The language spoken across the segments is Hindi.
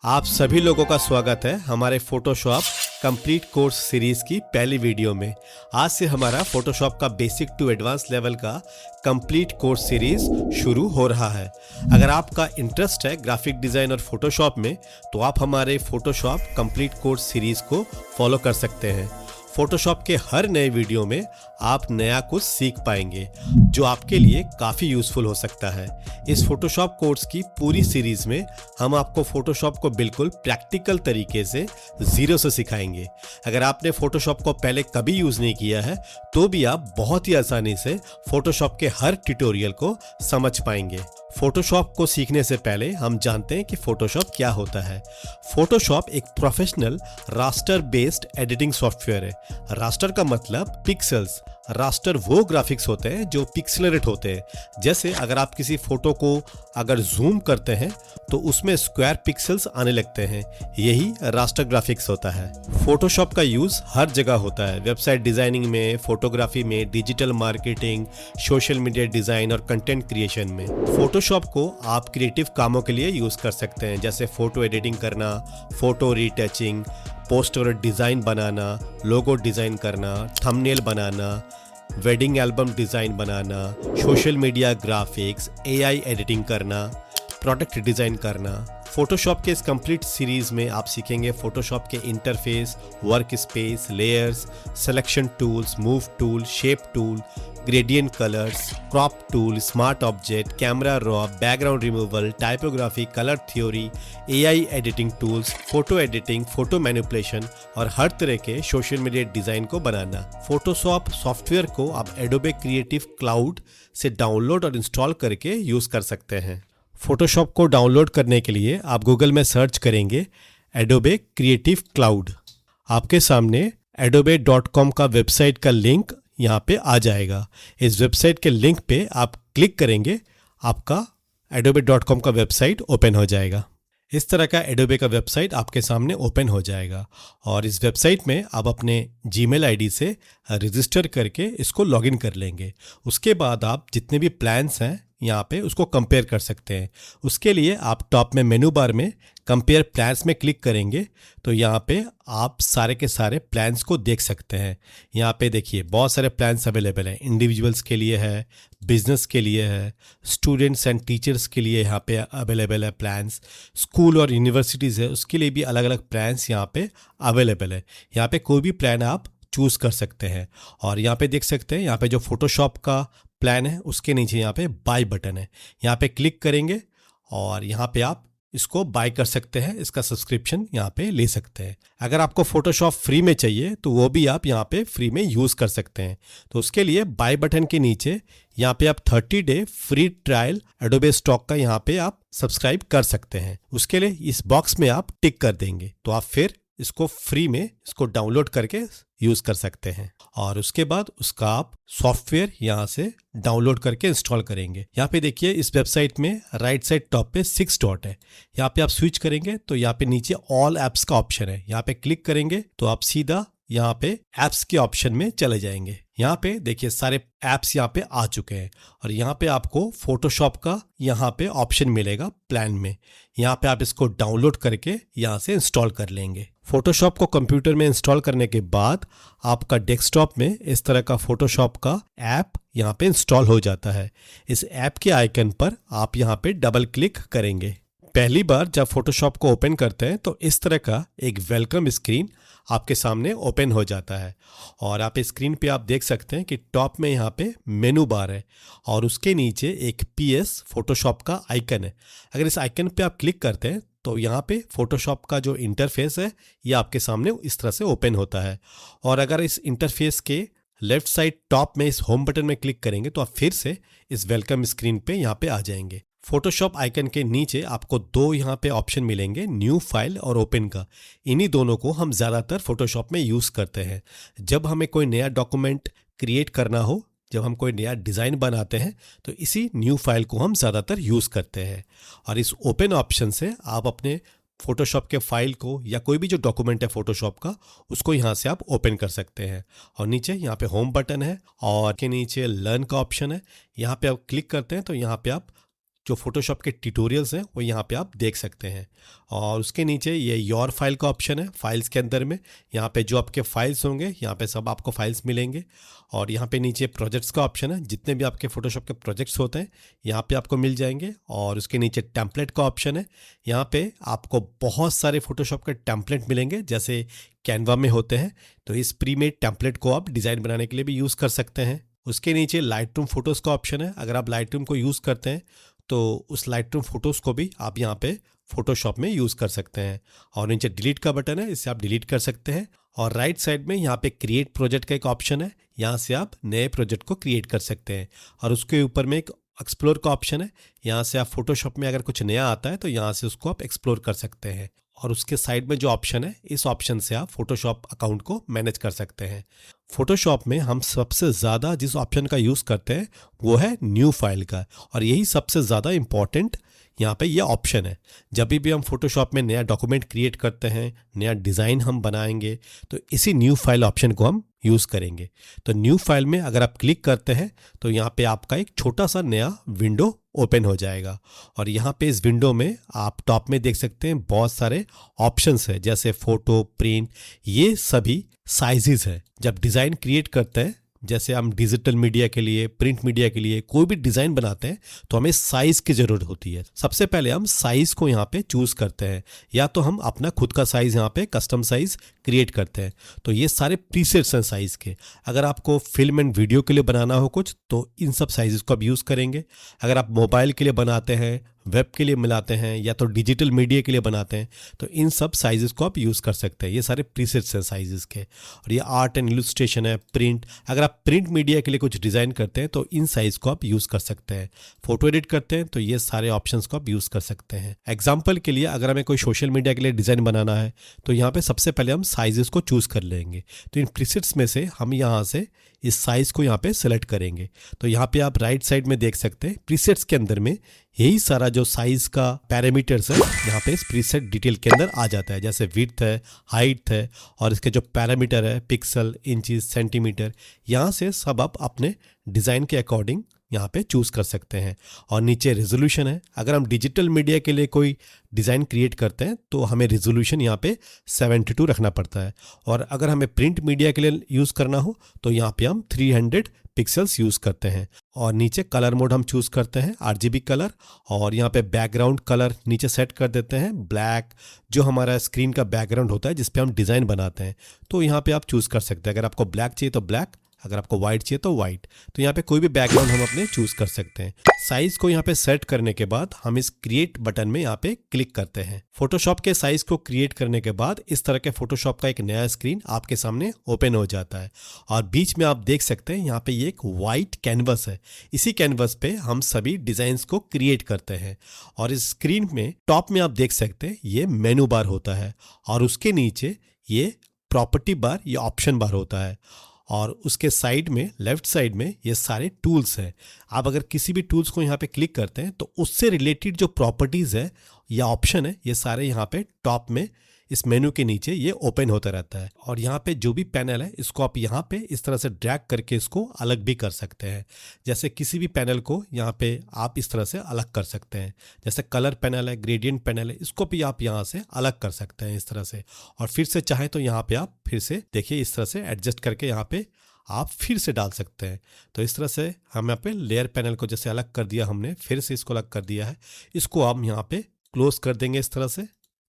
आप सभी लोगों का स्वागत है हमारे फोटोशॉप कंप्लीट कोर्स सीरीज की पहली वीडियो में। आज से हमारा फोटोशॉप का बेसिक टू एडवांस लेवल का कंप्लीट कोर्स सीरीज शुरू हो रहा है। अगर आपका इंटरेस्ट है ग्राफिक डिज़ाइन और फोटोशॉप में तो आप हमारे फोटोशॉप कंप्लीट कोर्स सीरीज को फॉलो कर सकते हैं। फोटोशॉप के हर नए वीडियो में आप नया कुछ सीख पाएंगे जो आपके लिए काफ़ी यूज़फुल हो सकता है। इस फोटोशॉप कोर्स की पूरी सीरीज़ में हम आपको फोटोशॉप को बिल्कुल प्रैक्टिकल तरीके से ज़ीरो से सिखाएंगे। अगर आपने फोटोशॉप को पहले कभी यूज़ नहीं किया है तो भी आप बहुत ही आसानी से फोटोशॉप के हर ट्यूटोरियल को समझ पाएंगे। फोटोशॉप को सीखने से पहले हम जानते हैं कि फोटोशॉप क्या होता है। फोटोशॉप एक professional raster based editing software है। रास्टर का मतलब पिक्सेल्स। रास्टर वो ग्राफिक्स होते हैं जो पिक्सेलरेट होते हैं। जैसे अगर आप किसी फोटो को अगर जूम करते हैं तो उसमें स्क्वायर पिक्सेल्स आने लगते हैं, यही रास्टर ग्राफिक्स होता है। फोटोशॉप का यूज़ हर जगह होता है, वेबसाइट डिज़ाइनिंग में, फोटोग्राफी में, digital marketing, social media design और कंटेंट क्रिएशन में। फोटोशॉप को आप क्रिएटिव कामों के लिए यूज़ कर सकते हैं, जैसे फ़ोटो एडिटिंग करना, फ़ोटो रीटचिंग, पोस्टर डिज़ाइन बनाना, लोगो डिज़ाइन करना, थंबनेल बनाना, वेडिंग एल्बम डिज़ाइन बनाना, social media graphics, AI editing करना, प्रोडक्ट डिज़ाइन करना। फोटोशॉप के इस कंप्लीट सीरीज़ में आप सीखेंगे फोटोशॉप के interface, workspace, layers, selection tools, move tool, shape tool, gradient colours, crop tool, smart object, camera raw, background removal, typography, colour theory, AI editing tools, photo editing, photo manipulation और हर तरह के सोशल मीडिया डिज़ाइन को बनाना। फोटोशॉप सॉफ्टवेयर को आप एडोबे क्रिएटिव क्लाउड से डाउनलोड और इंस्टॉल करके यूज़ कर सकते हैं। फोटोशॉप को डाउनलोड करने के लिए आप गूगल में सर्च करेंगे एडोबे क्रिएटिव क्लाउड। आपके सामने adobe.com का वेबसाइट का लिंक यहाँ पे आ जाएगा। इस वेबसाइट के लिंक पे आप क्लिक करेंगे, आपका adobe.com का वेबसाइट ओपन हो जाएगा। इस तरह का एडोबे का वेबसाइट आपके सामने ओपन हो जाएगा और इस वेबसाइट में आप अपने जीमेल आईडी से रजिस्टर करके इसको लॉगिन कर लेंगे। उसके बाद आप जितने भी प्लान्स हैं यहाँ पे उसको कंपेयर कर सकते हैं। उसके लिए आप टॉप में मेनू बार में कंपेयर प्लान्स में क्लिक करेंगे तो यहाँ पे आप सारे के सारे प्लान्स को देख सकते हैं। यहाँ पे देखिए बहुत सारे प्लान्स अवेलेबल हैं। इंडिविजुअल्स के लिए है, बिजनेस के लिए है, स्टूडेंट्स एंड टीचर्स के लिए यहाँ पे अवेलेबल है प्लान्स, स्कूल और यूनिवर्सिटीज़ है उसके लिए भी अलग अलग प्लान्स यहाँ पे अवेलेबल है। यहाँ पे कोई भी प्लान आप चूज़ कर सकते हैं और यहाँ पे देख सकते हैं यहाँ पे जो फोटोशॉप का प्लान है उसके नीचे यहाँ पे बाय बटन है। यहाँ पे क्लिक करेंगे और यहाँ पे आप इसको बाय कर सकते हैं, इसका सब्सक्रिप्शन यहाँ पे ले सकते हैं। अगर आपको फोटोशॉप फ्री में चाहिए तो वो भी आप यहाँ पे फ्री में यूज़ कर सकते हैं। तो उसके लिए बाय बटन के नीचे यहाँ पे आप 30 day free trial Adobe stock का यहाँ पे आप सब्सक्राइब कर सकते हैं। उसके लिए इस बॉक्स में आप टिक कर देंगे तो आप फिर इसको फ्री में इसको डाउनलोड करके यूज़ कर सकते हैं और उसके बाद उसका आप सॉफ्टवेयर यहाँ से डाउनलोड करके इंस्टॉल करेंगे। यहाँ पे देखिए इस वेबसाइट में राइट साइड टॉप पे 6 डॉट है। यहाँ पे आप स्विच करेंगे तो यहाँ पे नीचे ऑल एप्स का ऑप्शन है। यहाँ पे क्लिक करेंगे तो आप सीधा यहाँ पे एप्स के ऑप्शन में चले जाएंगे। यहाँ पे देखिए सारे एप्स यहाँ पे आ चुके हैं और यहाँ पे आपको फोटोशॉप का यहाँ पे ऑप्शन मिलेगा प्लान में। यहाँ पे आप इसको डाउनलोड करके यहाँ से इंस्टॉल कर लेंगे। फोटोशॉप को कंप्यूटर में इंस्टॉल करने के बाद आपका डेस्कटॉप में इस तरह का फोटोशॉप का ऐप यहाँ पे इंस्टॉल हो जाता है। इस ऐप के आइकन पर आप यहाँ पे डबल क्लिक करेंगे। पहली बार जब फोटोशॉप को ओपन करते हैं तो इस तरह का एक वेलकम स्क्रीन आपके सामने ओपन हो जाता है और आप स्क्रीन पे आप देख सकते हैं कि टॉप में यहाँ पे मेनू बार है और उसके नीचे एक PS फोटोशॉप का आइकन है। अगर इस आइकन पे आप क्लिक करते हैं तो यहाँ पे फोटोशॉप का जो इंटरफेस है ये आपके सामने इस तरह से ओपन होता है और अगर इस इंटरफेस के लेफ्ट साइड टॉप में इस होम बटन में क्लिक करेंगे तो आप फिर से इस वेलकम स्क्रीन पे यहाँ पे आ जाएंगे। फोटोशॉप आइकन के नीचे आपको दो यहाँ पे ऑप्शन मिलेंगे, न्यू फाइल और ओपन का। इन्हीं दोनों को हम ज़्यादातर फोटोशॉप में यूज़ करते हैं। जब हमें कोई नया डॉक्यूमेंट क्रिएट करना हो, जब हम कोई नया डिज़ाइन बनाते हैं तो इसी न्यू फाइल को हम ज़्यादातर यूज़ करते हैं और इस ओपन ऑप्शन से आप अपने फोटोशॉप के फाइल को या कोई भी जो डॉक्यूमेंट है फोटोशॉप का उसको यहाँ से आप ओपन कर सकते हैं। और नीचे यहाँ पे होम बटन है और के नीचे लर्न का ऑप्शन है। यहाँ पे आप क्लिक करते हैं तो यहाँ पे आप जो फोटोशॉप के ट्यूटोरियल्स हैं वो यहाँ पे आप देख सकते हैं। और उसके नीचे ये योर फाइल का ऑप्शन है। फाइल्स के अंदर में यहाँ पे जो आपके फाइल्स होंगे यहाँ पे सब आपको फाइल्स मिलेंगे। और यहाँ पे नीचे प्रोजेक्ट्स का ऑप्शन है, जितने भी आपके फोटोशॉप के प्रोजेक्ट्स होते हैं यहाँ पे आपको मिल जाएंगे। और उसके नीचे टेम्पलेट का ऑप्शन है, यहाँ पे आपको बहुत सारे फोटोशॉप के टेम्पलेट मिलेंगे जैसे कैनवा में होते हैं। तो इस प्रीमेड टेम्पलेट को आप डिज़ाइन बनाने के लिए भी यूज़ कर सकते हैं। उसके नीचे लाइटरूम फोटोज़ का ऑप्शन है। अगर आप लाइटरूम को यूज़ करते हैं तो उस लाइटरूम फोटोज़ को भी आप यहाँ पे फोटोशॉप में यूज़ कर सकते हैं। और नीचे डिलीट का बटन है, इससे आप डिलीट कर सकते हैं। और राइट साइड में यहाँ पे क्रिएट प्रोजेक्ट का एक ऑप्शन है, यहाँ से आप नए प्रोजेक्ट को क्रिएट कर सकते हैं। और उसके ऊपर में एक एक्सप्लोर का ऑप्शन है, यहाँ से आप फोटोशॉप में अगर कुछ नया आता है तो यहाँ से उसको आप एक्सप्लोर कर सकते हैं। और उसके साइड में जो ऑप्शन है, इस ऑप्शन से आप फोटोशॉप अकाउंट को मैनेज कर सकते हैं। फोटोशॉप में हम सबसे ज़्यादा जिस ऑप्शन का यूज़ करते हैं वो है न्यू फाइल का, और यही सबसे ज़्यादा इम्पॉर्टेंट यहाँ पे ये ऑप्शन है। जब भी हम फोटोशॉप में नया डॉक्यूमेंट क्रिएट करते हैं, नया डिज़ाइन हम बनाएंगे, तो इसी न्यू फाइल ऑप्शन को हम यूज़ करेंगे। तो न्यू फाइल में अगर आप क्लिक करते हैं तो यहाँ पे आपका एक छोटा सा नया विंडो ओपन हो जाएगा। और यहाँ पे इस विंडो में आप टॉप में देख सकते हैं बहुत सारे ऑप्शंस है, जैसे फ़ोटो, प्रिंट, ये सभी साइजेस है। जब डिज़ाइन क्रिएट करते हैं, जैसे हम डिजिटल मीडिया के लिए, प्रिंट मीडिया के लिए कोई भी डिज़ाइन बनाते हैं तो हमें साइज़ की ज़रूरत होती है। सबसे पहले हम साइज़ को यहाँ पे चूज़ करते हैं, या तो हम अपना खुद का साइज़ यहाँ पे कस्टम साइज़ क्रिएट करते हैं। तो ये सारे प्रीसेट्स हैं साइज़ के। अगर आपको फिल्म एंड वीडियो के लिए बनाना हो कुछ, तो इन सब साइज़ को आप यूज़ करेंगे। अगर आप मोबाइल के लिए बनाते हैं, वेब के लिए मिलाते हैं, या तो डिजिटल मीडिया के लिए बनाते हैं, तो इन सब साइज़ को आप यूज़ कर सकते हैं। ये सारे प्रीसेट्स हैं साइज़ के। और ये आर्ट एंड इलस्ट्रेशन है, प्रिंट। अगर आप प्रिंट मीडिया के लिए कुछ डिज़ाइन करते हैं तो इन साइज़ को आप यूज़ कर सकते हैं। फोटो एडिट करते हैं तो ये सारे ऑप्शंस को आप यूज़ कर सकते हैं। एग्जाम्पल के लिए अगर हमें कोई सोशल मीडिया के लिए डिज़ाइन बनाना है तो यहाँ पे सबसे पहले हम साइज़ को चूज़ कर लेंगे। तो इन प्रीसेट्स में से हम यहाँ से इस साइज़ को यहाँ पे सेलेक्ट करेंगे। तो यहाँ पे आप राइट साइड में देख सकते हैं प्रीसेट्स के अंदर में यही सारा जो साइज़ का पैरामीटर्स है यहाँ पे इस प्रीसेट डिटेल के अंदर आ जाता है, जैसे विड्थ है, हाइट है, और इसके जो पैरामीटर है पिक्सल, इंचेस, सेंटीमीटर, यहाँ से सब आप अपने डिज़ाइन के अकॉर्डिंग यहाँ पे चूज़ कर सकते हैं। और नीचे रेजोल्यूशन है। अगर हम डिजिटल मीडिया के लिए कोई डिज़ाइन क्रिएट करते हैं तो हमें रेजोल्यूशन यहाँ पे 72 रखना पड़ता है। और अगर हमें प्रिंट मीडिया के लिए यूज़ करना हो तो यहाँ पे हम 300 पिक्सल्स यूज़ करते हैं। और नीचे कलर मोड हम चूज़ करते हैं RGB कलर। और यहाँ पे बैकग्राउंड कलर नीचे सेट कर देते हैं ब्लैक, जो हमारा स्क्रीन का बैकग्राउंड होता है जिस पे हम डिज़ाइन बनाते हैं। तो यहाँ पे आप चूज़ कर सकते हैं। अगर आपको ब्लैक चाहिए तो ब्लैक, अगर आपको वाइट चाहिए तो वाइट। तो यहाँ पे कोई भी बैकग्राउंड हम अपने चूज़ कर सकते हैं। साइज़ को यहाँ पे सेट करने के बाद हम इस क्रिएट बटन में यहाँ पे क्लिक करते हैं। फोटोशॉप के साइज़ को क्रिएट करने के बाद इस तरह के फोटोशॉप का एक नया स्क्रीन आपके सामने ओपन हो जाता है। और बीच में आप देख सकते हैं यहाँ पे ये एक वाइट कैनवस है। इसी कैनवस पे हम सभी डिज़ाइंस को क्रिएट करते हैं। और इस स्क्रीन में टॉप में आप देख सकते हैं ये मेनू बार होता है, और उसके नीचे ये प्रॉपर्टी बार या ऑप्शन बार होता है। और उसके साइड में, लेफ्ट साइड में ये सारे टूल्स हैं। आप अगर किसी भी टूल्स को यहाँ पे क्लिक करते हैं तो उससे रिलेटेड जो प्रॉपर्टीज़ है या ऑप्शन है, ये सारे यहाँ पे टॉप में इस मेनू के नीचे ये ओपन होता रहता है। और यहाँ पे जो भी पैनल है इसको आप यहाँ पे इस तरह से ड्रैग करके इसको अलग भी कर सकते हैं। जैसे किसी भी पैनल को यहाँ पे आप इस तरह से अलग कर सकते हैं। जैसे कलर पैनल है, ग्रेडियंट पैनल है, इसको भी आप यहाँ से अलग कर सकते हैं इस तरह से। और फिर से चाहे तो यहाँ पे आप फिर से देखिए इस तरह से एडजस्ट करके यहाँ पे आप फिर से डाल सकते हैं। तो इस तरह से हम यहाँ पे लेयर पैनल को जैसे अलग कर दिया हमने, फिर से इसको अलग कर दिया है। इसको हम यहाँ पे क्लोज कर देंगे इस तरह से,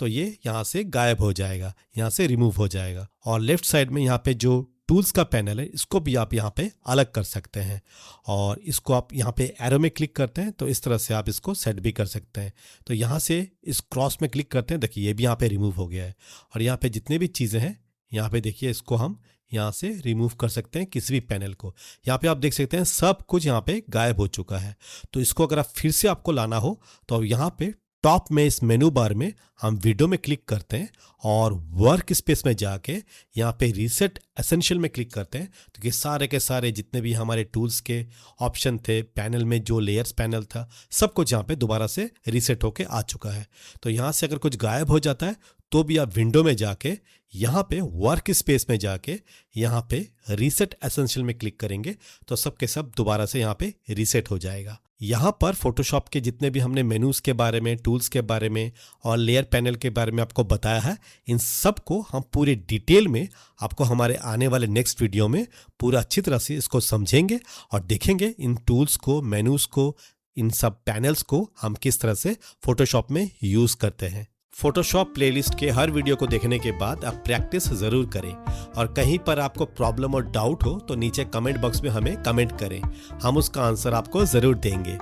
तो ये यहाँ से गायब हो जाएगा, यहाँ से रिमूव हो जाएगा। और लेफ्ट साइड में यहाँ पे जो टूल्स का पैनल है इसको भी आप यहाँ पे अलग कर सकते हैं। और इसको आप यहाँ पे एरो में क्लिक करते हैं तो इस तरह से आप इसको सेट भी कर सकते हैं। तो यहाँ से इस क्रॉस में क्लिक करते हैं, देखिए ये भी यहाँ पे रिमूव हो गया है। और यहाँ पे जितने भी चीज़ें हैं यहाँ पे देखिए, इसको हम यहाँ से रिमूव कर सकते हैं किसी भी पैनल को। यहाँ पे आप देख सकते हैं सब कुछ यहाँ पे गायब हो चुका है। तो इसको अगर आप फिर से आपको लाना हो तो यहाँ पे टॉप में इस मेनू बार में हम विंडो में क्लिक करते हैं और वर्क स्पेस में जाके यहाँ पे रीसेट एसेंशियल में क्लिक करते हैं। तो ये सारे के सारे जितने भी हमारे टूल्स के ऑप्शन थे, पैनल में जो लेयर्स पैनल था, सब कुछ यहाँ पे दोबारा से रीसेट होके आ चुका है। तो यहाँ से अगर कुछ गायब हो जाता है तो भी आप विंडो में जाके यहाँ पे वर्क स्पेस में जाके यहाँ पे रीसेट एसेंशियल में क्लिक करेंगे तो सब के सब दोबारा से यहाँ पे रीसेट हो जाएगा। यहाँ पर फोटोशॉप के जितने भी हमने मेनूज़ के बारे में, टूल्स के बारे में और लेयर पैनल के बारे में आपको बताया है, इन सब को हम पूरे डिटेल में आपको हमारे आने वाले नेक्स्ट वीडियो में पूरा अच्छी तरह से इसको समझेंगे और देखेंगे इन टूल्स को, मेनूज़ को, इन सब पैनल्स को हम किस तरह से फोटोशॉप में यूज़ करते हैं। फोटोशॉप प्लेलिस्ट के हर वीडियो को देखने के बाद आप प्रैक्टिस ज़रूर करें और कहीं पर आपको प्रॉब्लम और डाउट हो तो नीचे कमेंट बॉक्स में हमें कमेंट करें, हम उसका आंसर आपको ज़रूर देंगे।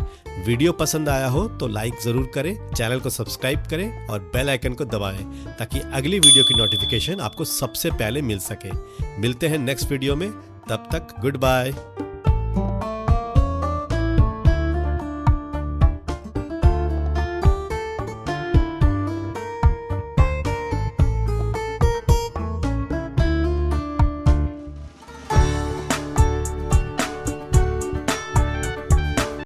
वीडियो पसंद आया हो तो लाइक ज़रूर करें, चैनल को सब्सक्राइब करें और बेल आइकन को दबाएं ताकि अगली वीडियो की नोटिफिकेशन आपको सबसे पहले मिल सके। मिलते हैं नेक्स्ट वीडियो में, तब तक गुड बाय।